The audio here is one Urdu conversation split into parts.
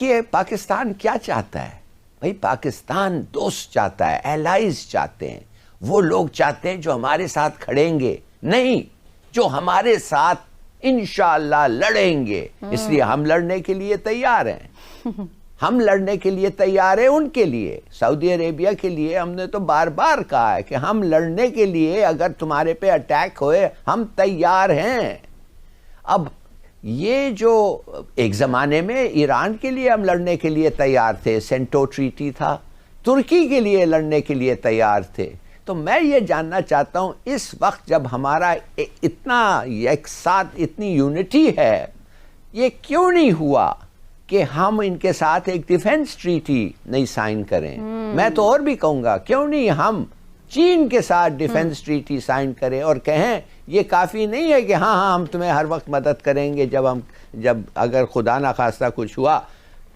کہ پاکستان کیا چاہتا ہے؟ بھائی پاکستان دوست چاہتا ہے، ایلائز چاہتے ہیں، وہ لوگ چاہتے ہیں جو ہمارے ساتھ کھڑیں گے، نہیں جو ہمارے ساتھ انشاءاللہ لڑیں گے. اس لیے ہم لڑنے کے لیے تیار ہیں. ہم لڑنے کے لیے تیار ہیں ان کے لیے. سعودی عربیہ کے لیے ہم نے تو بار بار کہا ہے کہ ہم لڑنے کے لیے، اگر تمہارے پہ اٹیک ہوئے ہم تیار ہیں. اب یہ جو ایک زمانے میں ایران کے لیے ہم لڑنے کے لیے تیار تھے، سینٹو ٹریٹی تھا، ترکی کے لیے لڑنے کے لیے تیار تھے. تو میں یہ جاننا چاہتا ہوں اس وقت جب ہمارا اتنا ایک ساتھ اتنی یونٹی ہے، یہ کیوں نہیں ہوا کہ ہم ان کے ساتھ ایک ڈیفنس ٹریٹی نہیں سائن کریں؟ میں تو اور بھی کہوں گا کیوں نہیں ہم چین کے ساتھ ڈیفنس ٹریٹی سائن کریں اور کہیں یہ کافی نہیں ہے کہ ہاں ہم تمہیں ہر وقت مدد کریں گے، جب اگر خدا نخواستہ کچھ ہوا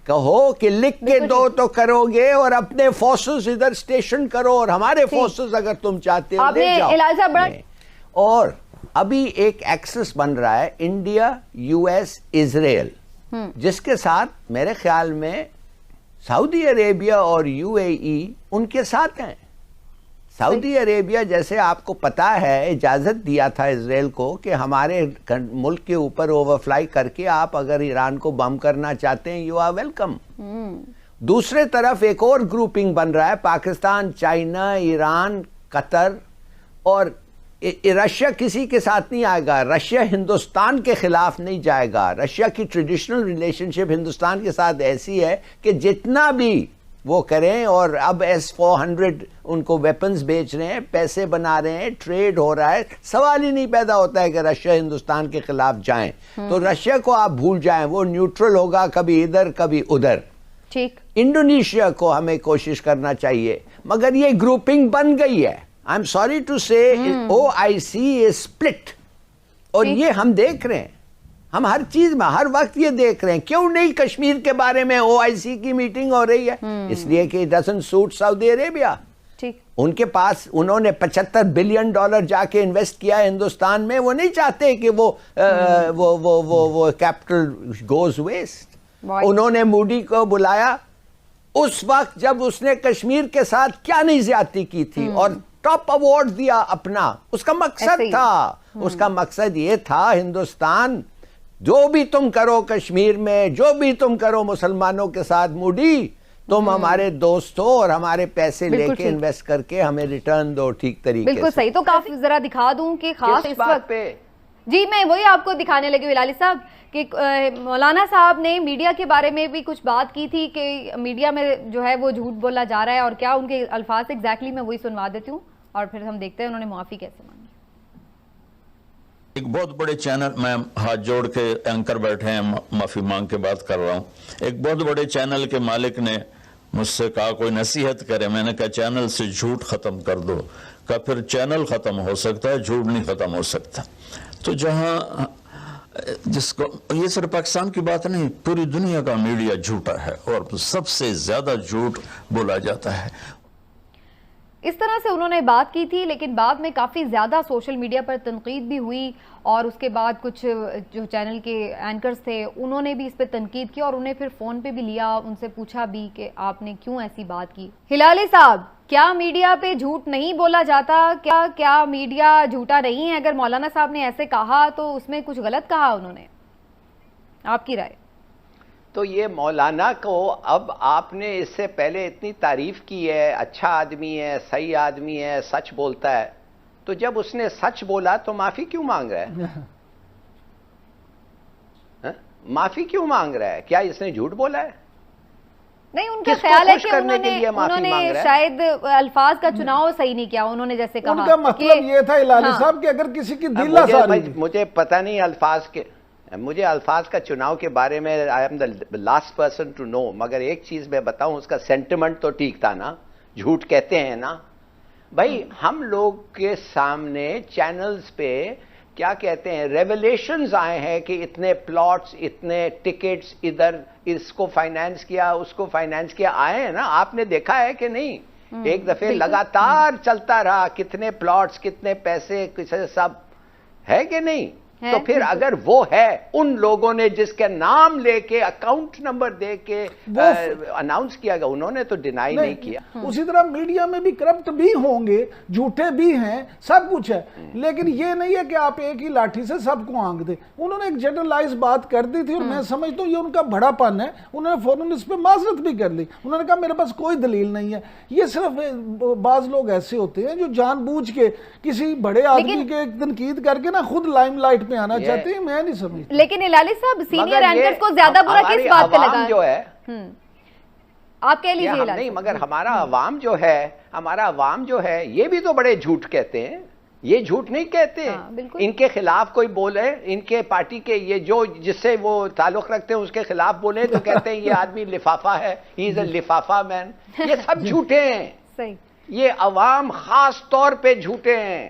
کہو کہ لکھ کے دو تو کرو گے، اور اپنے فورسز ادھر اسٹیشن کرو، اور ہمارے فورسز اگر تم چاہتے ہو لے جاؤ. اور ابھی ایک ایکسس بن رہا ہے انڈیا، یو ایس، اسرائیل، جس کے ساتھ میرے خیال میں سعودی عربیہ اور یو اے ای ان کے ساتھ ہیں. سعودی عربیہ جیسے آپ کو پتا ہے اجازت دیا تھا اسرائیل کو کہ ہمارے ملک کے اوپر اوور فلائی کر کے آپ اگر ایران کو بم کرنا چاہتے ہیں یو آر ویلکم. دوسرے طرف ایک اور گروپنگ بن رہا ہے، پاکستان، چائنا، ایران، قطر، اور رشیا کسی کے ساتھ نہیں آئے گا. رشیا ہندوستان کے خلاف نہیں جائے گا. رشیا کی ٹریڈیشنل ریلیشن شپ ہندوستان کے ساتھ ایسی ہے کہ جتنا بھی وہ کریں، اور اب S-400 ان کو ویپنز بیچ رہے ہیں، پیسے بنا رہے ہیں، ٹریڈ ہو رہا ہے، سوال ہی نہیں پیدا ہوتا ہے کہ رشیا ہندوستان کے خلاف جائیں. تو رشیا کو آپ بھول جائیں، وہ نیوٹرل ہوگا، کبھی ادھر کبھی ادھر. ٹھیک. انڈونیشیا کو ہمیں کوشش کرنا چاہیے، مگر یہ گروپنگ بن گئی ہے. آئی ایم سوری ٹو سے OIC از سپلٹ، اور یہ ہم دیکھ رہے ہیں، ہم ہر چیز میں ہر وقت یہ دیکھ رہے ہیں. کیوں نہیں کشمیر کے بارے میں OIC کی میٹنگ ہو رہی ہے؟ اس لیے کہ ڈزنٹ سوٹ سعودی عربیہ. ان کے پاس انہوں نے $75 بلین جا کے انویسٹ کیا ہے ہندوستان میں. وہ نہیں چاہتے کہ وہ کیپٹل گوز ویسٹ. انہوں نے مودی کو بلایا اس وقت جب اس نے کشمیر کے ساتھ کیا نہیں زیادتی کی تھی، اور ٹاپ ایوارڈ دیا اپنا. اس کا مقصد تھا، اس کا مقصد یہ تھا ہندوستان جو بھی تم کرو کشمیر میں، جو بھی تم کرو مسلمانوں کے ساتھ، مودی تم ہمارے دوست ہو اور ہمارے پیسے لے کے انویسٹ کر کے ہمیں ریٹرن دو ٹھیک طریقے سے. بالکل صحیح. تو کافی ذرا دکھا دوں کہ خاص اس وقت پہ جی میں وہی آپ کو دکھانے لگی ہلالی صاحب کہ مولانا صاحب نے میڈیا کے بارے میں بھی کچھ بات کی تھی کہ میڈیا میں جو ہے وہ جھوٹ بولا جا رہا ہے، اور کیا ان کے الفاظ ایگزیکٹلی میں وہی سنوا دیتی ہوں اور پھر ہم دیکھتے ہیں انہوں نے معافی کیسے مانگی. ایک بہت بڑے چینل میں ہاتھ جوڑ کے اینکر بیٹھے ہیں، معافی مانگ کے بات کر رہا ہوں. ایک بہت بڑے چینل کے مالک نے مجھ سے کہا کوئی نصیحت کرے. میں نے کہا چینل سے جھوٹ ختم کر دو. کہا پھر چینل ختم ہو سکتا ہے، جھوٹ نہیں ختم ہو سکتا. تو جہاں جس کو یہ صرف پاکستان کی بات نہیں، پوری دنیا کا میڈیا جھوٹا ہے اور سب سے زیادہ جھوٹ بولا جاتا ہے. اس طرح سے انہوں نے بات کی تھی، لیکن بعد میں کافی زیادہ سوشل میڈیا پر تنقید بھی ہوئی، اور اس کے بعد کچھ جو چینل کے اینکرز تھے انہوں نے بھی اس پہ تنقید کی، اور انہیں پھر فون پہ بھی لیا، ان سے پوچھا بھی کہ آپ نے کیوں ایسی بات کی. ہلالی صاحب، کیا میڈیا پہ جھوٹ نہیں بولا جاتا؟ کیا میڈیا جھوٹا نہیں ہے؟ اگر مولانا صاحب نے ایسے کہا تو اس میں کچھ غلط کہا انہوں نے؟ آپ کی رائے. تو یہ مولانا کو اب آپ نے اس سے پہلے اتنی تعریف کی ہے، اچھا آدمی ہے، صحیح آدمی ہے، سچ بولتا ہے، تو جب اس نے سچ بولا تو معافی کیوں مانگ رہا ہے؟ معافی کیوں مانگ رہا ہے؟ کیا اس نے جھوٹ بولا ہے؟ نہیں، ان کا خیال ہے کہ انہوں نے شاید الفاظ کا چناؤ صحیح نہیں کیا. انہوں نے جیسے کہا ان کا مطلب یہ تھا ہلالی صاحب کہ اگر کسی کی دل آسانی، مجھے پتہ نہیں مجھے الفاظ کا چناؤ کے بارے میں I am the last person to know, مگر ایک چیز میں بتاؤں، اس کا سینٹیمنٹ تو ٹھیک تھا نا. جھوٹ کہتے ہیں نا بھائی. ہم لوگ کے سامنے چینلز پہ کیا کہتے ہیں، ریولیشنز آئے ہیں کہ اتنے پلاٹس، اتنے ٹکٹس، ادھر اس کو فائنانس کیا، اس کو فائنانس کیا، آئے ہیں نا. آپ نے دیکھا ہے کہ نہیں؟ ایک دفعہ لگاتار چلتا رہا، کتنے پلاٹس، کتنے پیسے، کسے سب ہے کہ نہیں. تو پھر اگر وہ ہے ان لوگوں نے جس کے نام لے کے اکاؤنٹ نمبر دے کے اناؤنس کیا گیا، انہوں نے تو ڈینائی نہیں کیا. اسی طرح میڈیا میں بھی کرپٹ بھی ہوں گے، جھوٹے بھی ہیں، سب کچھ ہے، لیکن یہ نہیں ہے کہ آپ ایک ہی لاٹھی سے سب کو آنکھ دیں. انہوں نے ایک جنرلائز بات کر دی تھی اور میں سمجھتا ہوں یہ ان کا بڑا پن ہے. انہوں نے فوراً اس پہ معذرت بھی کر لی. انہوں نے کہا میرے پاس کوئی دلیل نہیں ہے. یہ صرف بعض لوگ ایسے ہوتے ہیں جو جان بوجھ کے کسی بڑے آدمی کے تنقید کر کے نا خود لائم لائٹ پہ آنا چاہتے ہیں. میں نہیں سمجھتا. لیکن ہلالی صاحب سینئر اینکرز کو زیادہ برا کس بات پہ لگا جو ہے آپ کہہ لیجیے. نہیں، مگر ہمارا عوام جو ہے یہ بھی تو بڑے جھوٹ کہتے ہیں. یہ جھوٹ نہیں کہتے. ان کے خلاف کوئی بولے، ان کے پارٹی کے یہ جو جس سے وہ تعلق رکھتے ہیں اس کے خلاف بولے تو کہتے ہیں یہ آدمی لفافہ ہے، ہی از اے لفافہ مین. یہ سب جھوٹے ہیں. صحیح. یہ عوام خاص طور پہ جھوٹے ہیں.